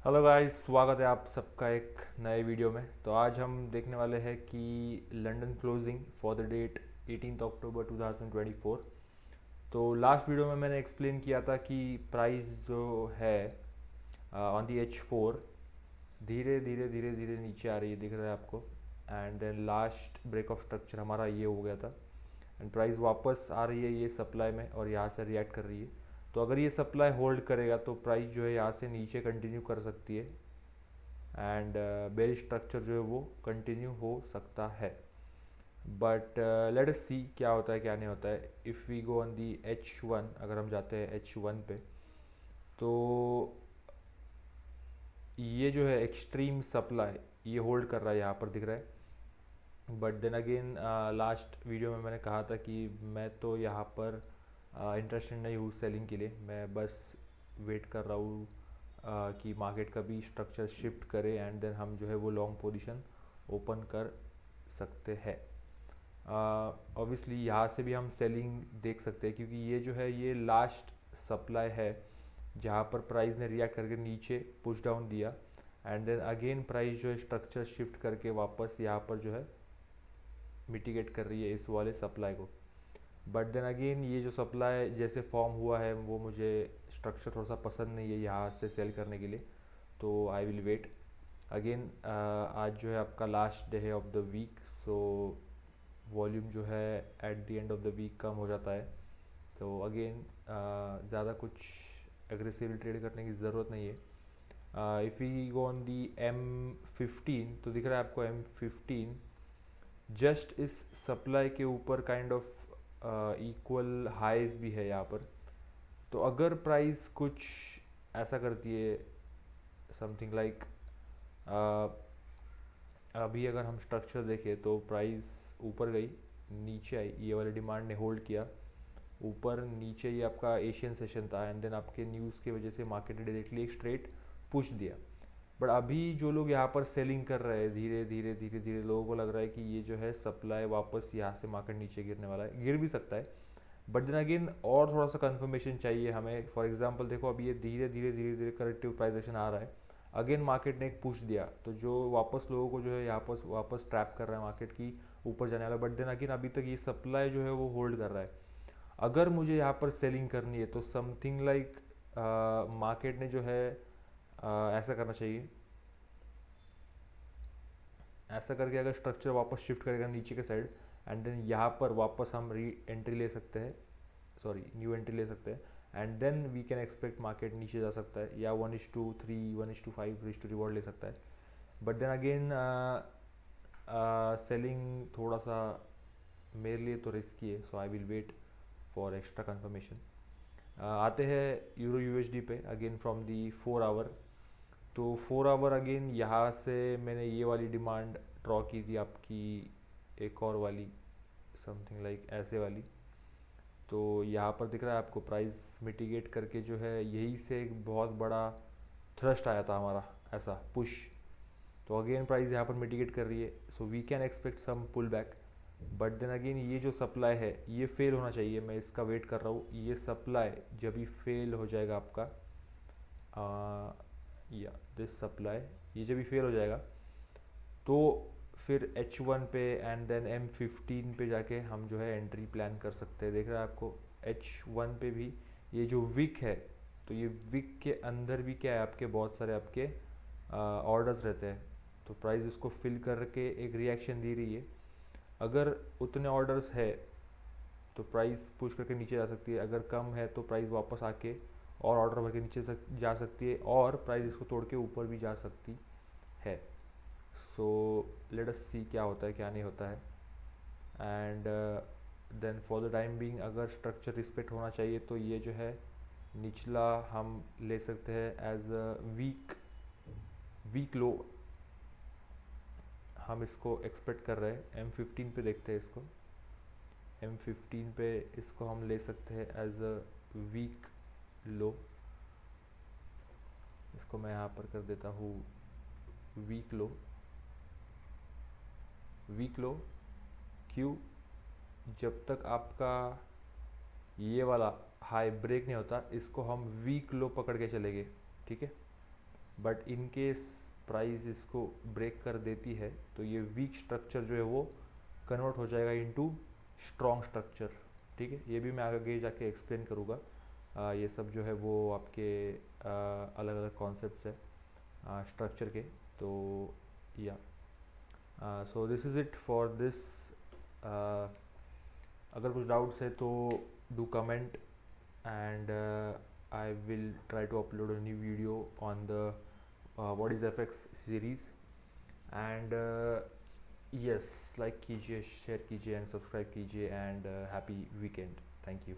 Hello guys, स्वागत है आप सबका एक नए वीडियो में। तो आज हम देखने वाले हैं कि London closing for the date 18 October 2024। तो लास्ट वीडियो में मैंने एक्सप्लेन किया था कि प्राइस जो है ऑन दी H4 धीरे धीरे धीरे धीरे नीचे आ रही है, दिख रहा है आपको। And then last break of structure हमारा ये हो गया था एंड प्राइस वापस आ रही है ये सप्लाई में और यहाँ से रिएक्ट कर रही है। तो अगर ये सप्लाई होल्ड करेगा तो प्राइस जो है यहाँ से नीचे कंटिन्यू कर सकती है एंड बेरिश स्ट्रक्चर जो है वो कंटिन्यू हो सकता है। बट लेट अस सी क्या होता है क्या नहीं होता है। If we go on the H1, अगर हम जाते हैं H1 पे, तो ये जो है एक्सट्रीम सप्लाई ये होल्ड कर रहा है, यहाँ पर दिख रहा है। But then again last video में मैंने कहा था कि मैं तो यहाँ पर इंटरेस्टेड नहीं हूँ सेलिंग के लिए। मैं बस वेट कर रहा हूँ कि मार्केट का भी स्ट्रक्चर शिफ्ट करे एंड देन हम जो है वो लॉन्ग पोजीशन ओपन कर सकते हैं। ऑब्वियसली यहाँ से भी हम सेलिंग देख सकते हैं क्योंकि ये जो है ये लास्ट सप्लाई है जहाँ पर प्राइस ने रिएक्ट करके नीचे पुश डाउन दिया एंड देन अगेन प्राइस जो है स्ट्रक्चर शिफ्ट करके वापस यहाँ पर जो है मिटिगेट कर रही है इस वाले सप्लाई को। बट देन अगेन ये जो सप्लाई जैसे फॉर्म हुआ है वो मुझे स्ट्रक्चर थोड़ा सा पसंद नहीं है यहाँ से सेल करने के लिए, तो आई विल वेट अगेन। आज जो है आपका लास्ट डे है of the week, so volume जो है at the end of the week कम हो जाता है। तो अगेन ज़्यादा कुछ एग्रेसिवली ट्रेड करने की ज़रूरत नहीं है। If we go on the M15, तो दिख रहा है आपको M15 जस्ट इस सप्लाई के ऊपर काइंड ऑफ इक्वल हाइज भी है यहाँ पर। तो अगर प्राइस कुछ ऐसा करती है समथिंग लाइक अभी अगर हम स्ट्रक्चर देखें तो प्राइस ऊपर गई, नीचे आई, ये वाले डिमांड ने होल्ड किया, ऊपर नीचे ये आपका एशियन सेशन था एंड देन आपके न्यूज़ की वजह से मार्केट ने डायरेक्टली एक स्ट्रेट पुश दिया। बट अभी जो लोग यहाँ पर सेलिंग कर रहे हैं धीरे धीरे धीरे धीरे, लोगों को लग रहा है कि ये जो है सप्लाई वापस यहाँ से मार्केट नीचे गिरने वाला है, गिर भी सकता है। बट देन अगेन और थोड़ा सा कंफर्मेशन चाहिए हमें। फॉर एग्जांपल देखो अभी ये धीरे धीरे धीरे धीरे करेक्टिव प्राइजेशन आ रहा है, अगेन मार्केट ने एक पुश दिया तो जो वापस लोगों को जो है यहाँ पर वापस ट्रैप कर रहा है मार्केट की ऊपर जाने वाला। बट देन अगेन अभी तक ये सप्लाई जो है वो होल्ड कर रहा है। अगर मुझे यहाँ पर सेलिंग करनी है तो समथिंग लाइक मार्केट ने जो है ऐसा करना चाहिए, ऐसा करके अगर स्ट्रक्चर वापस शिफ्ट करेगा नीचे के साइड एंड देन यहाँ पर वापस हम री एंट्री ले सकते हैं, सॉरी न्यू एंट्री ले सकते हैं and then we can expect market नीचे जा सकता है या 1:3 1:5 रिस्क टू रिवॉर्ड ले सकता है। बट देन अगेन सेलिंग थोड़ा सा मेरे लिए तो रिस्की है, so I will wait for extra confirmation. आते हैं यूरो यूएसडी पे अगेन फ्रॉम दी 4 आवर। तो 4 आवर अगेन यहाँ से मैंने ये वाली डिमांड ड्रॉ की थी आपकी, एक और वाली समथिंग लाइक ऐसे वाली। तो यहाँ पर दिख रहा है आपको प्राइस मिटिगेट करके जो है यही से एक बहुत बड़ा थ्रस्ट आया था हमारा ऐसा पुश। तो अगेन प्राइस यहाँ पर मिटिगेट कर रही है, so we can expect some pull back. But then again ये जो सप्लाई है ये फेल होना चाहिए, मैं इसका वेट कर रहा हूँ। ये सप्लाई जब ही फेल हो जाएगा आपका या दिस सप्लाई, ये जब भी फेल हो जाएगा तो फिर H1 पे एंड देन M15 पे जाके हम जो है एंट्री प्लान कर सकते हैं। देख रहे हैं आपको H1 पे भी ये जो विक है, तो ये विक के अंदर भी क्या है आपके बहुत सारे आपके ऑर्डर्स रहते हैं। तो प्राइस इसको फिल करके एक रिएक्शन दे रही है। अगर उतने ऑर्डर्स है तो प्राइस पुश करके नीचे जा सकती है, अगर कम है तो प्राइस वापस आके और ऑर्डर भर के नीचे जा सकती है और प्राइस इसको तोड़ के ऊपर भी जा सकती है। सो लेट अस सी क्या होता है क्या नहीं होता है। And then for the time being अगर स्ट्रक्चर रिस्पेक्ट होना चाहिए तो ये जो है निचला हम ले सकते हैं एज अ वीक लो, हम इसको एक्सपेक्ट कर रहे हैं। M15 पे देखते हैं इसको, M15 पे इसको हम ले सकते हैं एज अ वीक लो। इसको मैं यहाँ पर कर देता हूँ वीक लो। वीक लो क्यों? जब तक आपका ये वाला हाई ब्रेक नहीं होता इसको हम वीक लो पकड़ के चलेंगे, ठीक है। बट इन केस प्राइस इसको ब्रेक कर देती है तो ये वीक स्ट्रक्चर जो है वो कन्वर्ट हो जाएगा इनटू स्ट्रॉन्ग स्ट्रक्चर। ठीक है, ये भी मैं आगे जाके एक्सप्लेन करूँगा। ये सब जो है वो आपके अलग अलग कॉन्सेप्ट्स है स्ट्रक्चर के। तो या so this is it for this. अगर कुछ डाउट्स है तो do comment and I will try to upload a new video on the what is FX series and yes, like कीजिए, शेयर कीजिए एंड सब्सक्राइब कीजिए and happy weekend. Thank you.